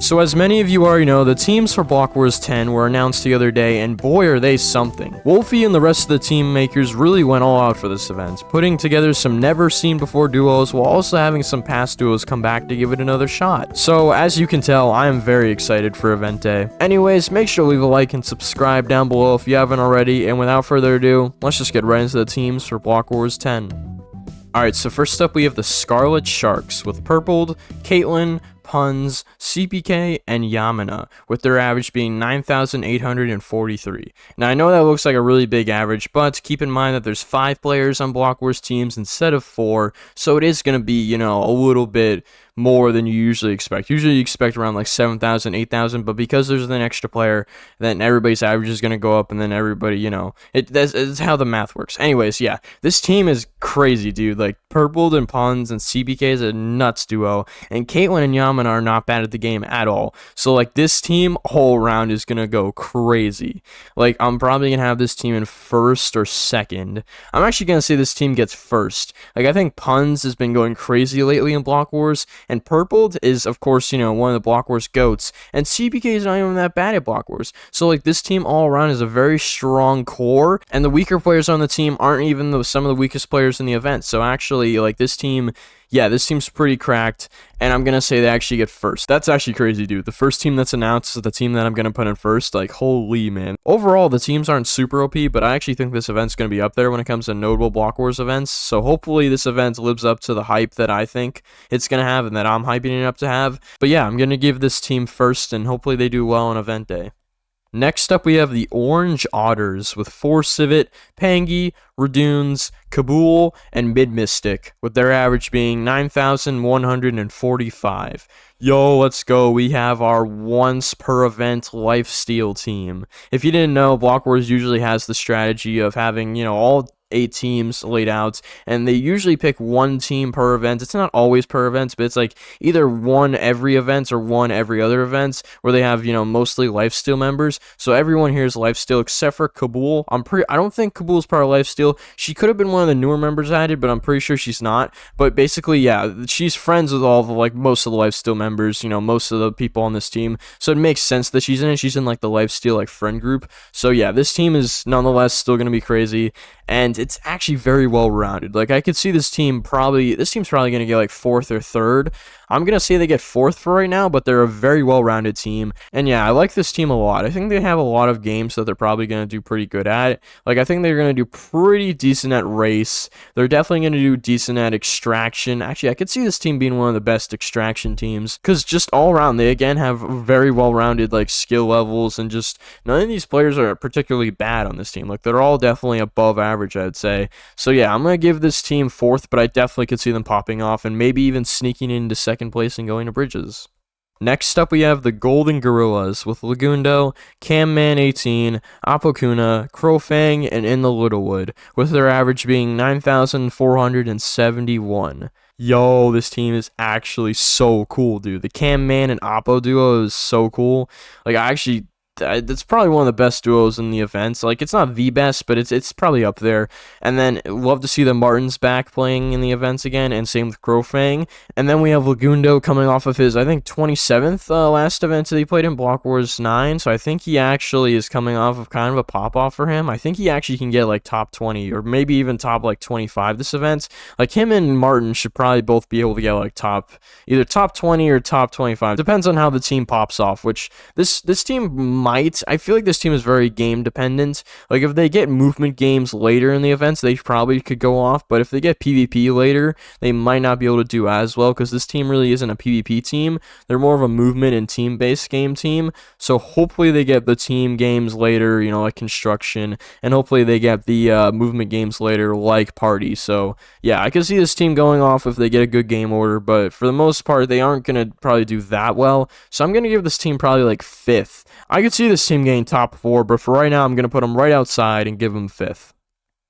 So as many of you already know, the teams for Block Wars 10 were announced the other day, and boy are they something. Wolfeei and the rest of the team makers really went all out for this event, putting together some never seen before duos while also having some past duos come back to give it another shot. So as you can tell, I am very excited for event day. Anyways, make sure to leave a like and subscribe down below if you haven't already, and without further ado, let's just get right into the teams for Block Wars 10. Alright, so first up we have the Scarlet Sharks with Purpled, Caitlyn, Punz, Seapeekay, and Yamina, with their average being 9,843. Now I know that looks like a really big average, but keep in mind that there's 5 players on Block Wars teams instead of 4, so it is going to be, a little bit more than you usually expect. Usually you expect around like 7,000, 8,000, but because there's an extra player, then everybody's average is going to go up, and then everybody, it's how the math works. Anyways, yeah, this team is crazy, dude. Like, Purpled and Punz and CBK is a nuts duo, and Caitlyn and Yamina are not bad at the game at all. So, like, this team all around is going to go crazy. Like, I'm probably going to have this team in first or second. I'm actually going to say this team gets first. Like, I think Punz has been going crazy lately in Block Wars, and Purpled is, of course, one of the Block Wars goats, and CBK is not even that bad at Block Wars. So, like, this team all around is a very strong core, and the weaker players on the team aren't even some of the weakest players in the event. So, actually, like, this team, yeah, this team's pretty cracked, and I'm going to say they actually get first. That's actually crazy, dude. The first team that's announced is the team that I'm going to put in first. Like, holy man. Overall, the teams aren't super OP, but I actually think this event's going to be up there when it comes to notable Block Wars events. So hopefully this event lives up to the hype that I think it's going to have and that I'm hyping it up to have. But yeah, I'm going to give this team first, and hopefully they do well on event day. Next up, we have the Orange Otters with 4 Civet, Pangy, Reddoons, Kabul, and Mid-Mystic, with their average being 9,145. Yo, let's go. We have our once per event lifesteal team. If you didn't know, Block Wars usually has the strategy of having, all 8 teams laid out, and they usually pick 1 team per event. It's not always per event, but it's like either 1 every event or 1 every other event, where they have, mostly lifesteal members. So everyone here is lifesteal except for Kabul. I don't think Kabul's part of lifesteal. She could have been one of the newer members added, but I'm pretty sure she's not. But basically, yeah, she's friends with all the, most of the lifesteal members, most of the people on this team. So it makes sense that she's in it. She's in, the lifesteal, friend group. So yeah, this team is nonetheless still going to be crazy, and it's actually very well rounded. Like, I could see this team's probably going to get 4th or 3rd. I'm going to say they get 4th for right now, but they're a very well rounded team. And yeah, I like this team a lot. I think they have a lot of games that they're probably going to do pretty good at. Like, I think they're going to do pretty decent at race. They're definitely going to do decent at extraction. Actually, I could see this team being one of the best extraction teams, because just all around, they again have very well rounded skill levels, and just none of these players are particularly bad on this team. Like, they're all definitely above average, I'd say. So yeah, I'm going to give this team 4th, but I definitely could see them popping off and maybe even sneaking into 2nd place and going to bridges. Next up, we have the Golden Gorillas with Lagundo, Camman18, Apokuna, Crowfang, and In the Littlewood, with their average being 9,471. Yo, this team is actually so cool, dude. The Camman and Oppo duo is so cool. It's probably one of the best duos in the events. Like, it's not the best, but it's probably up there. And then love to see the Martins back playing in the events again, and same with Crowfang. And then we have Lagundo coming off of his, I think, 27th last event that he played in Block Wars 9. So I think he actually is coming off of kind of a pop-off for him. I think he actually can get top 20 or maybe even top 25 this event. Like, him and Martin should probably both be able to get either top 20 or top 25. Depends on how the team pops off, which this team I feel like this team is very game dependent. Like, if they get movement games later in the events, they probably could go off, but if they get PvP later, they might not be able to do as well, because this team really isn't a PvP team. They're more of a movement and team-based game team. So hopefully they get the team games later, like construction, and hopefully they get the movement games later, like party. So yeah, I can see this team going off if they get a good game order, but for the most part, they aren't going to probably do that well. So I'm going to give this team probably 5th. I could see this team getting top 4, but for right now, I'm going to put them right outside and give them 5th.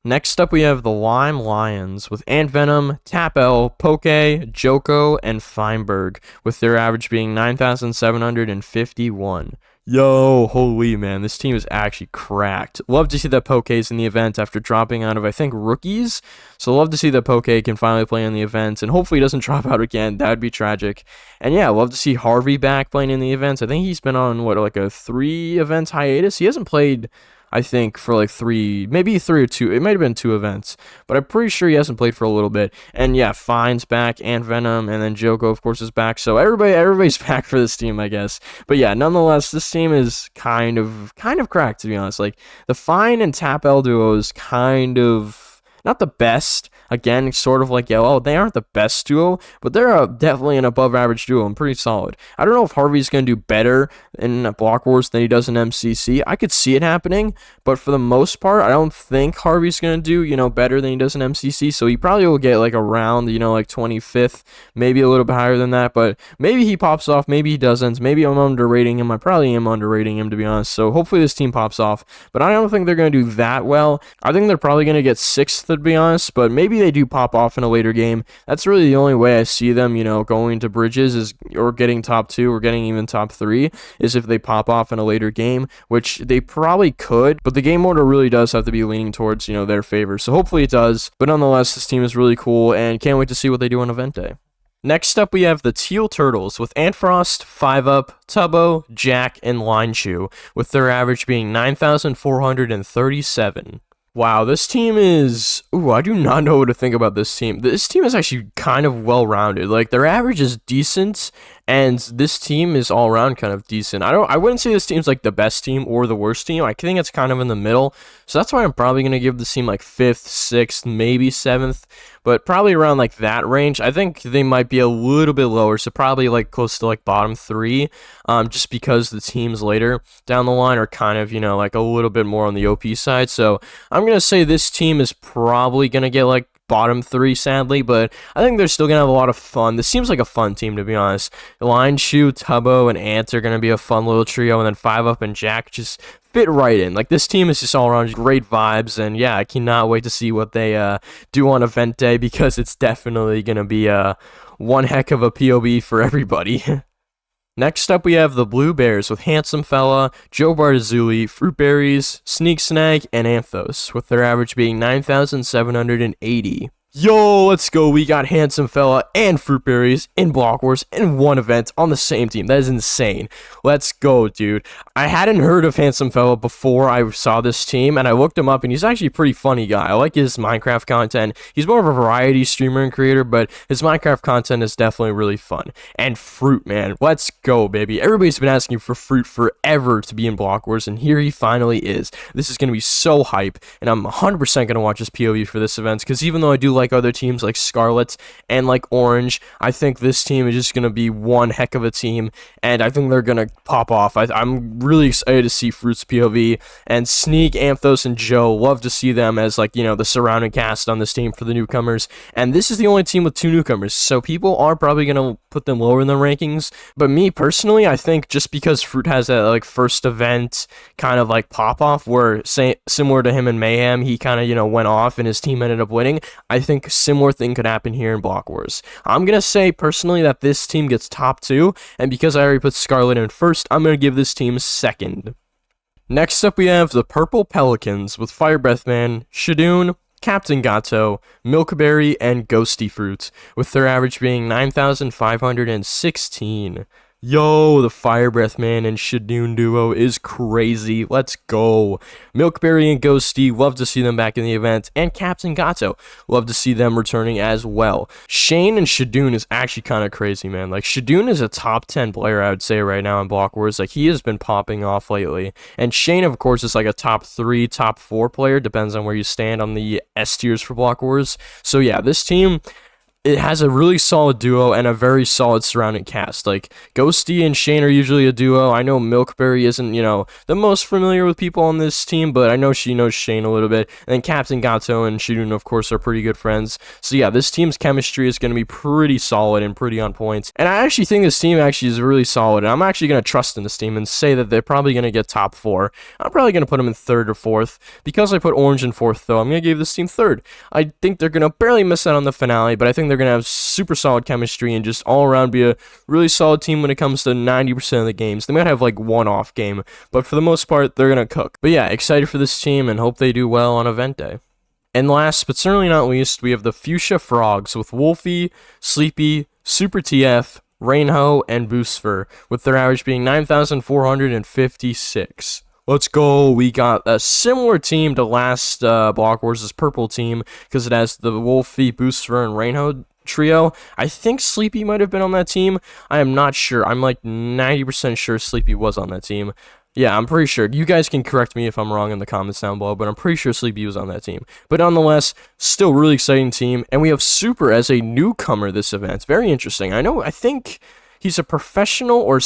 Next up, we have the Lime Lions with Antvenom, Tapel, Poke, Joko, and Feinberg, with their average being 9,751. Yo, holy man, this team is actually cracked. Love to see that Poke's in the event after dropping out of, I think, rookies. So love to see that Poke can finally play in the event, and hopefully he doesn't drop out again. That would be tragic. And yeah, love to see Harvey back playing in the event. I think he's been on, what, like a 3-event hiatus? He hasn't played, I think, for like 3, maybe 3 or 2. It might have been 2 events, but I'm pretty sure he hasn't played for a little bit. And yeah, Fine's back, and Venom, and then Joko, of course, is back. So everybody's back for this team, I guess. But yeah, nonetheless, this team is kind of cracked, to be honest. Like, the Fine and Tap L duo is kind of not the best. Again, sort of like Yellow. They aren't the best duo, but they're definitely an above average duo and pretty solid. I don't know if Harvey's going to do better in Block Wars than he does in MCC. I could see it happening, but for the most part, I don't think Harvey's going to do, better than he does in MCC. So he probably will get like around, like 25th, maybe a little bit higher than that, but maybe he pops off, maybe he doesn't. Maybe I'm underrating him. I probably am underrating him, to be honest. So hopefully this team pops off, but I don't think they're going to do that well. I think they're probably going to get 6th, to be honest, but maybe they do pop off in a later game. That's really the only way I see them, going to bridges or getting top 2 or getting even top 3 is if they pop off in a later game, which they probably could, but the game order really does have to be leaning towards, their favor. So hopefully it does, but nonetheless, this team is really cool and can't wait to see what they do on event day. Next up, we have the Teal Turtles with Antfrost, 5UP, Tubbo, Jack, and Linechew, with their average being 9,437. Wow, this team is... Ooh, I do not know what to think about this team. This team is actually kind of well-rounded. Like, their average is decent, and this team is all-around kind of decent. I wouldn't say this team's, like, the best team or the worst team. I think it's kind of in the middle. So that's why I'm probably going to give this team, like, 5th, 6th, maybe 7th. But probably around, like, that range. I think they might be a little bit lower. So probably, like, close to, like, bottom 3. Just because the teams later down the line are kind of, like, a little bit more on the OP side. So I'm going to say this team is probably going to get, like, bottom 3, sadly, but I think they're still going to have a lot of fun. This seems like a fun team, to be honest. Linechew, Tubbo, and Ant are going to be a fun little trio, and then 5UP and Jack just fit right in. Like, this team is just all around great vibes, and yeah, I cannot wait to see what they do on event day, because it's definitely going to be one heck of a POV for everybody. Next up, we have the Blue Bears with Handsome Fella, Joe Bartazuli, Fruitberries, Sneak Snag, and Anthos, with their average being 9,780. Yo, let's go. We got Handsome Fella and Fruitberries in Block Wars in one event on the same team. That is insane. Let's go, dude. I hadn't heard of Handsome Fella before I saw this team, and I looked him up, and he's actually a pretty funny guy. I like his Minecraft content. He's more of a variety streamer and creator, but his Minecraft content is definitely really fun. And Fruit, man. Let's go, baby. Everybody's been asking for Fruit forever to be in Block Wars, and here he finally is. This is going to be so hype, and I'm 100% going to watch his POV for this event, because even though I do like other teams like Scarlet and like Orange, I think this team is just going to be one heck of a team, and I think they're going to pop off. I'm really excited to see Fruit's POV, and Sneak, Anthos, and Joe, love to see them as like, the surrounding cast on this team for the newcomers, and this is the only team with 2 newcomers, so people are probably going to put them lower in the rankings, but me personally, I think just because Fruit has that like first event kind of like pop off where similar to him in Mayhem, he kind of, went off and his team ended up winning, I think similar thing could happen here in Block Wars. I'm going to say personally that this team gets top 2, and because I already put Scarlet in first, I'm going to give this team second. Next up, we have the Purple Pelicans with FireBreathMan, Shadoon, Captain Gato, Milkberry, and Ghosty Fruit, with their average being 9,516. Yo, the FireBreathMan and Shadoon duo is crazy. Let's go. Milkberry and Ghosty, love to see them back in the event. And Captain Gato, love to see them returning as well. Shane and Shadoon is actually kind of crazy, man. Like, Shadoon is a top 10 player, I would say, right now in Block Wars. Like, he has been popping off lately. And Shane, of course, is like a top 3, top 4 player. Depends on where you stand on the S tiers for Block Wars. So, yeah, this team... it has a really solid duo and a very solid surrounding cast. Like, Ghosty and Shane are usually a duo. I know Milkberry isn't, the most familiar with people on this team, but I know she knows Shane a little bit. And then Captain Gato and Shadoon, of course, are pretty good friends. So yeah, this team's chemistry is going to be pretty solid and pretty on point. And I actually think this team actually is really solid. And I'm actually going to trust in this team and say that they're probably going to get top 4. I'm probably going to put them in 3rd or 4th. Because I put Orange in 4th, though, I'm going to give this team 3rd. I think they're going to barely miss out on the finale, but I think they're they're going to have super solid chemistry and just all around be a really solid team when it comes to 90% of the games. They might have like one off game, but for the most part, they're going to cook. But yeah, excited for this team and hope they do well on event day. And last, but certainly not least, we have the Fuchsia Frogs with Wolfeei, Sleepy, Super TF, Rainho, and Boosfer, with their average being 9,456. Let's go. We got a similar team to last Block Wars' purple team, because it has the Wolfeei, Boosfer, and Rainho trio. I think Sleepy might have been on that team. I am not sure. I'm like 90% sure Sleepy was on that team. Yeah, I'm pretty sure. You guys can correct me if I'm wrong in the comments down below, but I'm pretty sure Sleepy was on that team. But nonetheless, still really exciting team. And we have Super as a newcomer this event. Very interesting. I think he's a professional or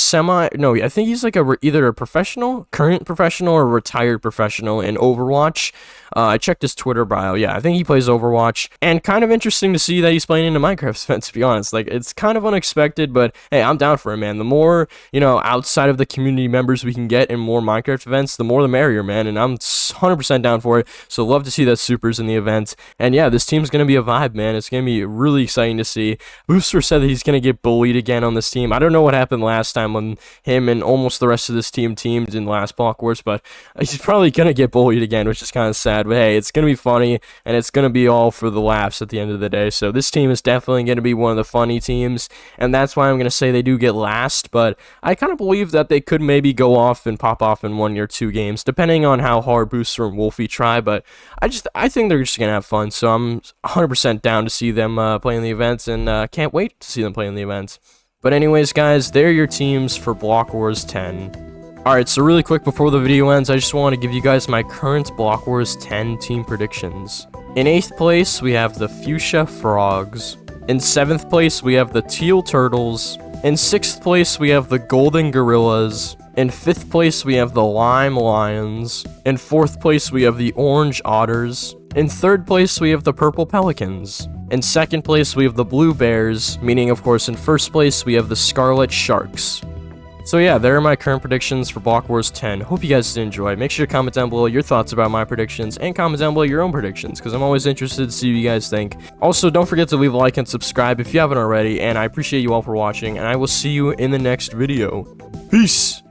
no, I think he's like either a professional, current professional, or retired professional in Overwatch. I checked his Twitter bio. Yeah, I think he plays Overwatch. And kind of interesting to see that he's playing in a Minecraft event, to be honest. Like, it's kind of unexpected, but hey, I'm down for it, man. The more, outside of the community members we can get in more Minecraft events, the more the merrier, man. And I'm 100% down for it. So love to see that Super's in the event. And yeah, this team's going to be a vibe, man. It's going to be really exciting to see. Boosfer said that he's going to get bullied again on this team. I don't know what happened last time when him and almost the rest of this team teamed in the last Block Wars, but he's probably going to get bullied again, which is kind of sad. But hey, it's going to be funny, and it's going to be all for the laughs at the end of the day. So this team is definitely going to be one of the funny teams, and that's why I'm going to say they do get last. But I kind of believe that they could maybe go off and pop off in 1 or 2 games, depending on how hard Boosfer and Wolfeei try. But I think they're just going to have fun, so I'm 100% down to see them play in the events, and can't wait to see them play in the events. But anyways, guys, they're your teams for Block Wars 10. Alright, so really quick before the video ends, I just want to give you guys my current Block Wars 10 team predictions. In 8th place, we have the Fuchsia Frogs. In 7th place, we have the Teal Turtles. In 6th place, we have the Golden Gorillas. In 5th place, we have the Lime Lions. In 4th place, we have the Orange Otters. In 3rd place, we have the Purple Pelicans. In 2nd place, we have the Blue Bears, meaning, of course, in 1st place, we have the Scarlet Sharks. So yeah, there are my current predictions for Block Wars 10. Hope you guys did enjoy. Make sure to comment down below your thoughts about my predictions, and comment down below your own predictions, because I'm always interested to see what you guys think. Also, don't forget to leave a like and subscribe if you haven't already, and I appreciate you all for watching, and I will see you in the next video. Peace!